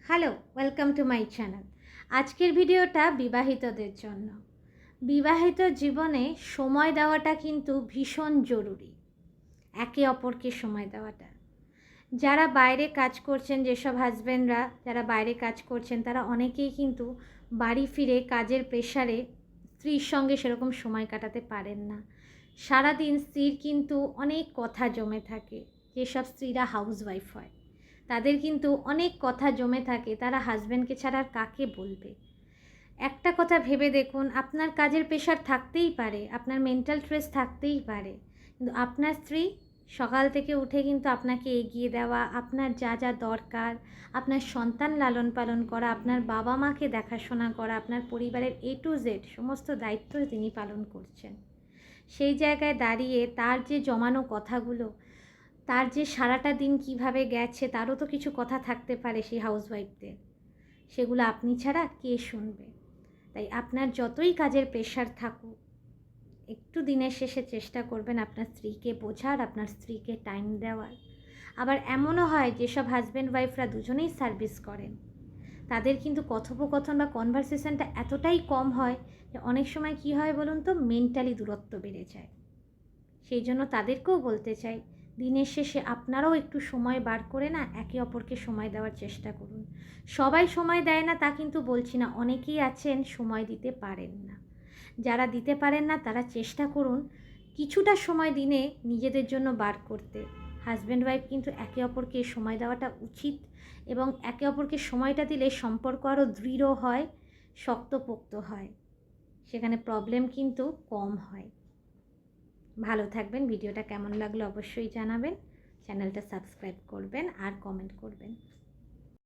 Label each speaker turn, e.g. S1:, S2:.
S1: Hello, welcome to my channel. আজকের ভিডিওটা বিবাহিতদের জন্য। বিবাহিত জীবনে সময় দেওয়াটা কিন্তু ভীষণ জরুরি, একে অপরকে সময় দেওয়াটা। যারা বাইরে কাজ করছেন, যেসব হাজব্যান্ডরা যারা বাইরে কাজ করছেন, তারা অনেকেই কিন্তু বাড়ি ফিরে কাজের প্রেশারে স্ত্রীর সঙ্গে সেরকম সময় কাটাতে পারেন না। সারাদিন স্ত্রীর কিন্তু অনেক কথা জমে থাকে। যেসব স্ত্রীরা হাউসওয়াইফ হয় তাদের কিন্তু অনেক কথা জমে থাকে, তারা হাজব্যান্ডকে ছাড়া আর কাকে বলবে। একটা কথা ভেবে দেখুন, আপনার কাজের প্রেশার থাকতেই পারে, আপনার মেন্টাল স্ট্রেস থাকতেই পারে, কিন্তু আপনার স্ত্রী সকাল থেকে উঠে কিন্তু আপনাকে এগিয়ে দেওয়া, আপনার যা যা দরকার, আপনার সন্তান লালন পালন করা, আপনার বাবা মাকে দেখাশোনা করা, আপনার পরিবারের A to Z সমস্ত দায়িত্ব তিনি পালন করছেন। সেই জায়গায় দাঁড়িয়ে তার যে জমানো কথাগুলো, তার যে সারাটা দিন কিভাবে গেছে তারও তো কিছু কথা থাকতে পারে সেই হাউসওয়াইফদের, সেগুলো আপনি ছাড়া কে শুনবে? তাই আপনার যতই কাজের প্রেশার থাকুক, একটু দিনের শেষে চেষ্টা করবেন আপনার স্ত্রীকে বোঝার, আপনার স্ত্রীকে টাইম দেওয়ার। আবার এমনও হয় যেসব হাজব্যান্ড ওয়াইফরা দুজনেই সার্ভিস করেন, তাদের কিন্তু কথোপকথন বা কনভারসেশনটা এতটাই কম হয় যে অনেক সময় কি হয় বলুন তো, মেন্টালি দূরত্ব বেড়ে যায়। সেই জন্য তাদেরকেও বলতে চাই, দিনের শেষে আপনারাও একটু সময় বার করে না একে অপরকে সময় দেওয়ার চেষ্টা করুন। সবাই সময় দেয় না তা কিন্তু বলছি না, অনেকেই আছেন সময় দিতে পারেন না। যারা দিতে পারেন না তারা চেষ্টা করুন কিছুটা সময় দিনে নিজেদের জন্য বার করতে। হাজব্যান্ড ওয়াইফ কিন্তু একে অপরকে সময় দেওয়াটা উচিত, এবং একে অপরকে সময়টা দিলে সম্পর্ক আরও দৃঢ় হয়, শক্তপোক্ত হয়, সেখানে প্রবলেম কিন্তু কম হয়। ভালো থাকবেন। ভিডিওটা কেমন লাগলো অবশ্যই জানাবেন। চ্যানেলটা সাবস্ক্রাইব করবেন আর কমেন্ট করবেন।